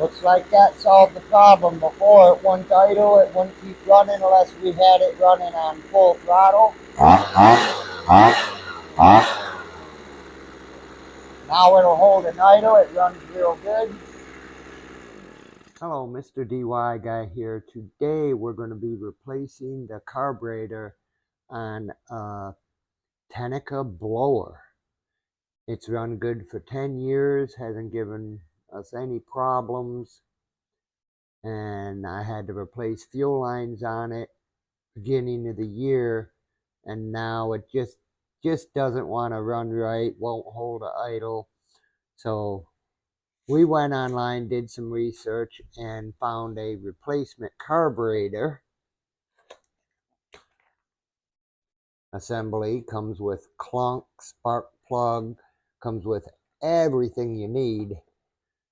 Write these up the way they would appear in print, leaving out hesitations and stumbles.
Looks like that solved the problem. Before it wouldn't idle, it wouldn't keep running unless we had it running on full throttle. Now it'll hold an idle, it runs real good. Hello, Mr. DY Guy here. Today we're going to be replacing the carburetor on a Tanaka blower. It's run good for 10 years, hasn't given us any problems, and I had to replace fuel lines on it beginning of the year, and now it just doesn't want to run right, won't hold an idle. So we went online, did some research, and found a replacement carburetor assembly. Comes with clunk, spark plug, comes with everything you need.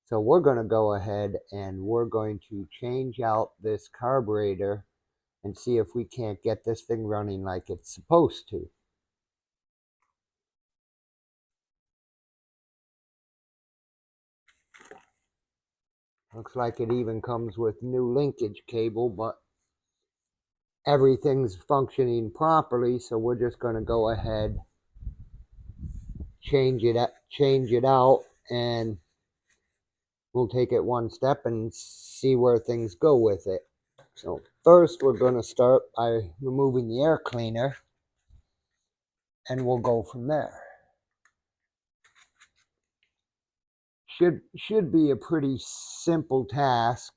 So we're going to go ahead and we're going to change out this carburetor and see if we can't get this thing running like it's supposed to. Looks like it even comes with new linkage cable, but everything's functioning properly, so we're just going to go ahead, change it out, and we'll take it one step and see where things go with it. So first we're going to start by removing the air cleaner, and we'll go from there. Should be a pretty simple task.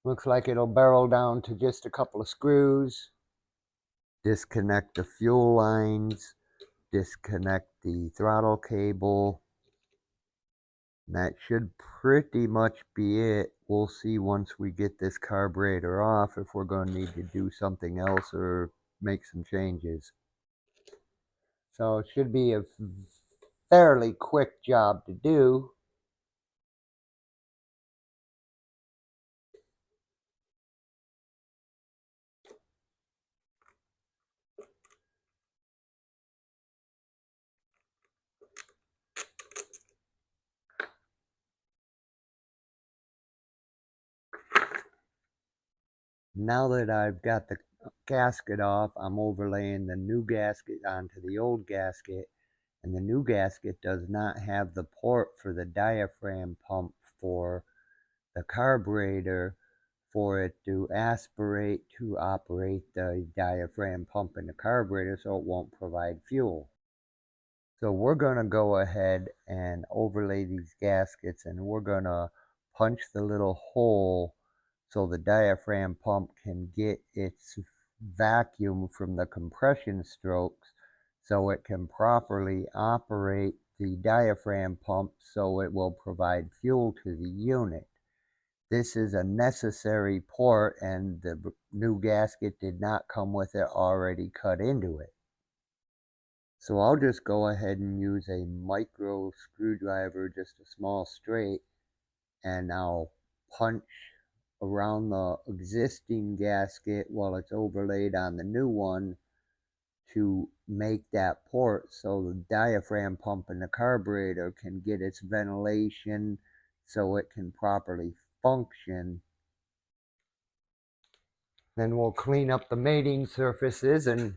Looks like it'll barrel down to just a couple of screws. Disconnect the fuel lines, disconnect the throttle cable. That should pretty much be it. We'll see once we get this carburetor off if we're going to need to do something else or make some changes. So it should be a fairly quick job to do. Now that I've got the gasket off, I'm overlaying the new gasket onto the old gasket, and the new gasket does not have the port for the diaphragm pump for the carburetor for it to aspirate to operate the diaphragm pump in the carburetor, so it won't provide fuel. So we're going to go ahead and overlay these gaskets, and we're going to punch the little hole so the diaphragm pump can get its vacuum from the compression strokes so it can properly operate the diaphragm pump so it will provide fuel to the unit. This is a necessary port, and the new gasket did not come with it already cut into it. So I'll just go ahead and use a micro screwdriver, just a small straight, and I'll punch around the existing gasket while it's overlaid on the new one to make that port so the diaphragm pump in the carburetor can get its ventilation so it can properly function. Then we'll clean up the mating surfaces and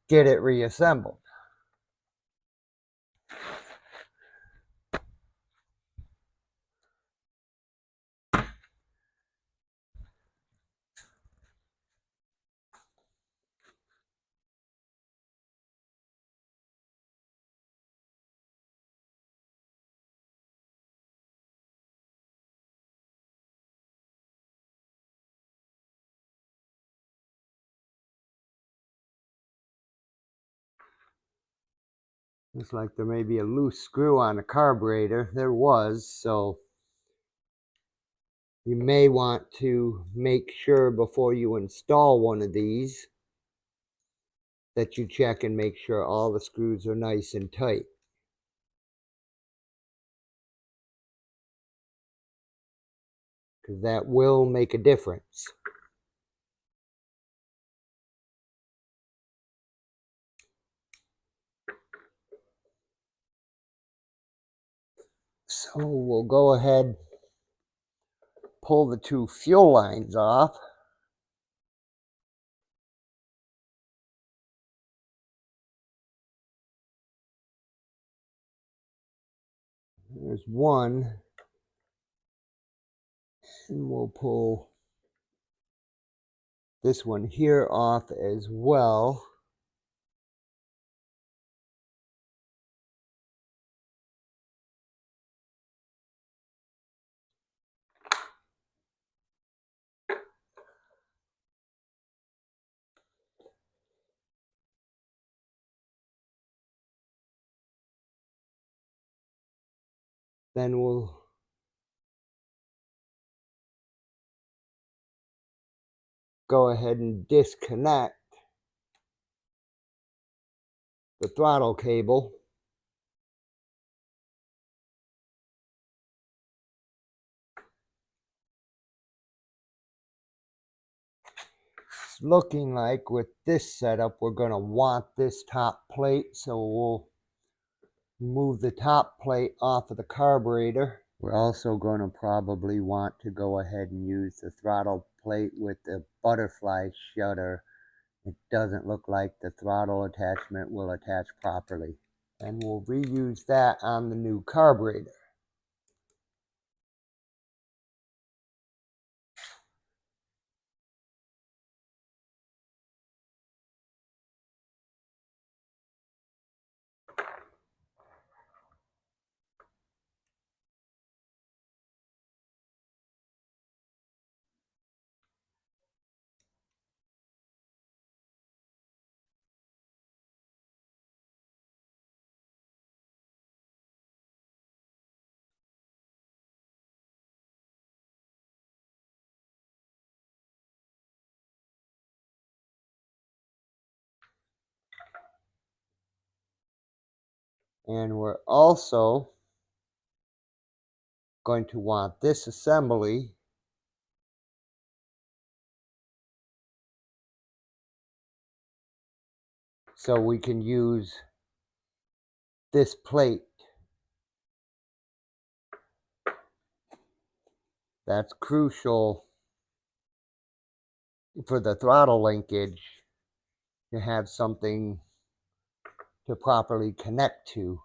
get it reassembled. Looks like there may be a loose screw on the carburetor. There was, so you may want to make sure before you install one of these that you check and make sure all the screws are nice and tight, because that will make a difference. So we'll go ahead, pull the two fuel lines off. There's one, and we'll pull this one here off as well. Then we'll go ahead and disconnect the throttle cable. It's looking like with this setup we're going to want this top plate, so we'll move the top plate off of the carburetor. We're also going to probably want to go ahead and use the throttle plate with the butterfly shutter. It doesn't look like the throttle attachment will attach properly. And we'll reuse that on the new carburetor. And we're also going to want this assembly so we can use this plate. That's crucial for the throttle linkage, to have something to properly connect to.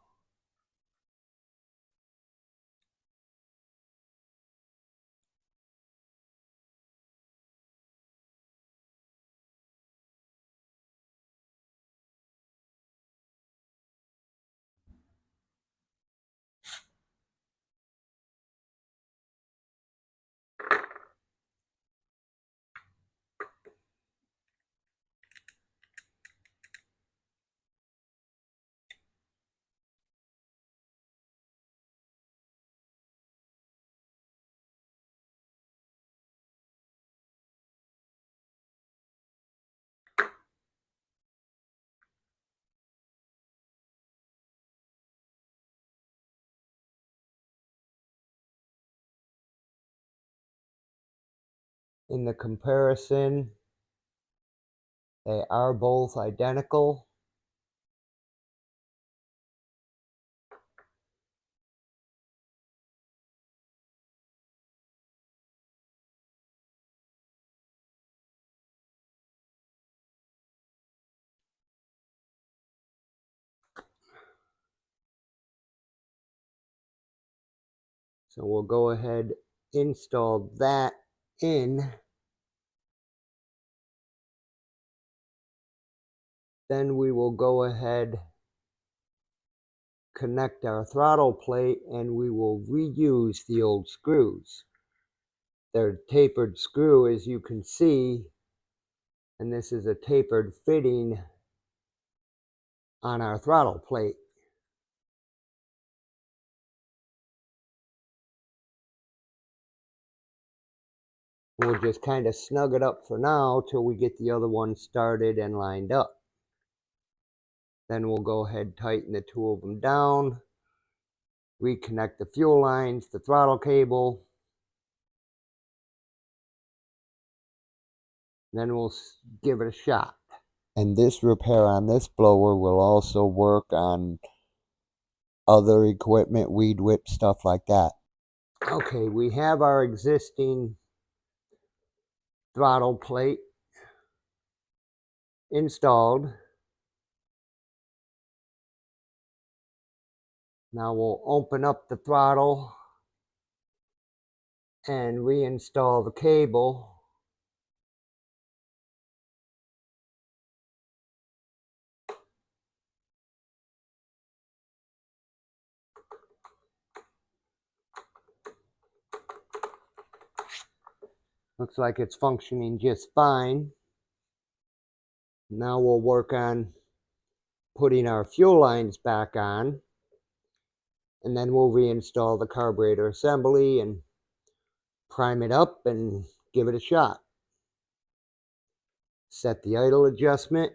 In the comparison, they are both identical. So we'll go ahead, install that in. Then we will go ahead, connect our throttle plate, and we will reuse the old screws. They're tapered screw, as you can see, and this is a tapered fitting on our throttle plate. We'll just kind of snug it up for now till we get the other one started and lined up. Then we'll go ahead, tighten the two of them down, reconnect the fuel lines, the throttle cable. Then we'll give it a shot. And this repair on this blower will also work on other equipment, weed whip, stuff like that. Okay, we have our existing throttle plate installed. Now we'll open up the throttle and reinstall the cable. Looks like it's functioning just fine. Now we'll work on putting our fuel lines back on, and then we'll reinstall the carburetor assembly and prime it up and give it a shot. Set the idle adjustment.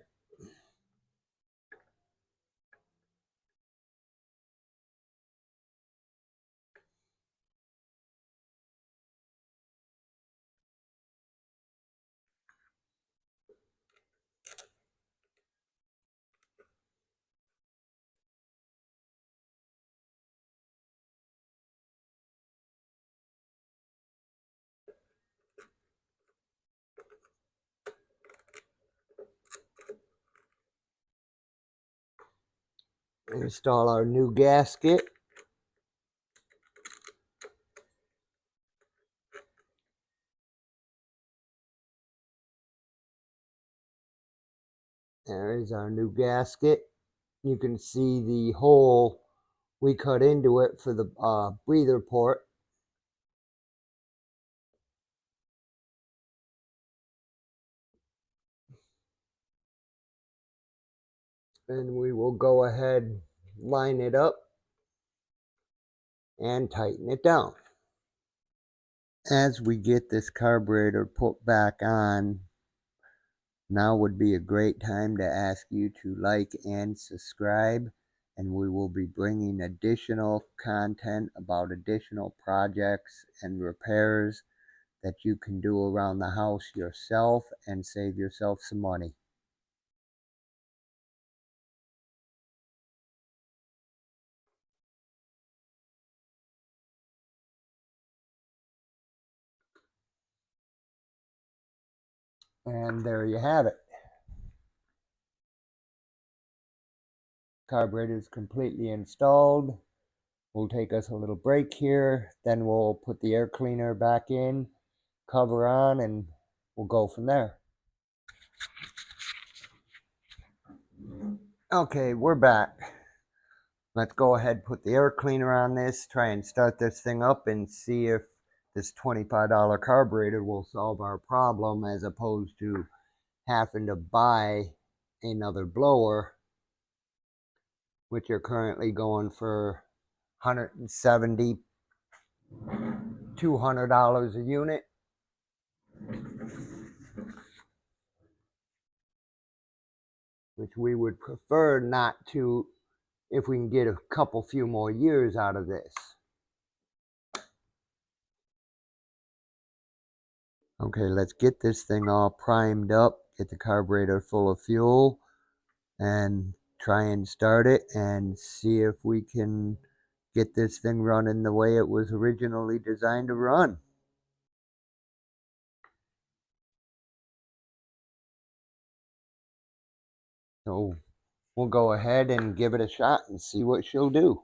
Install our new gasket. There is our new gasket. You can see the hole we cut into it for the breather port. And we will go ahead, line it up, and tighten it down. As we get this carburetor put back on, now would be a great time to ask you to like and subscribe, and we will be bringing additional content about additional projects and repairs that you can do around the house yourself and save yourself some money. And there you have it. Carburetor is completely installed. We'll take us a little break here, then we'll put the air cleaner back in, cover on, and we'll go from there. Okay, we're back. Let's go ahead, put the air cleaner on this, try and start this thing up and see if this $25 carburetor will solve our problem, as opposed to having to buy another blower, which are currently going for $170, $200 a unit. Which we would prefer not to, if we can get a few more years out of this. Okay, let's get this thing all primed up, get the carburetor full of fuel, and try and start it and see if we can get this thing running the way it was originally designed to run. So we'll go ahead and give it a shot and see what she'll do.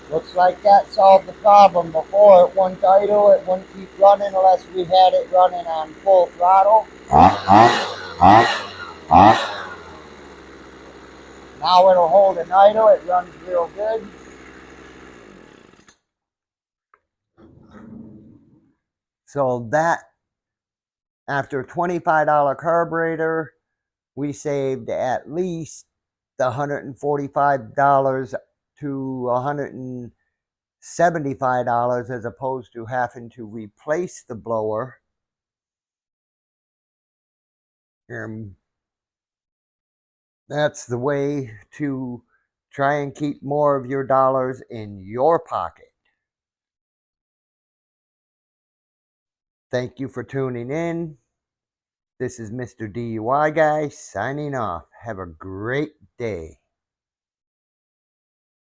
Looks like that solved the problem. Before, it wouldn't idle, it wouldn't keep running unless we had it running on full throttle. Now it'll hold an idle, it runs real good. So that, after $25 carburetor, we saved at least the $145 to $175, as opposed to having to replace the blower. And that's the way to try and keep more of your dollars in your pocket. Thank you for tuning in. This is Mr. DUI Guy signing off. Have a great day.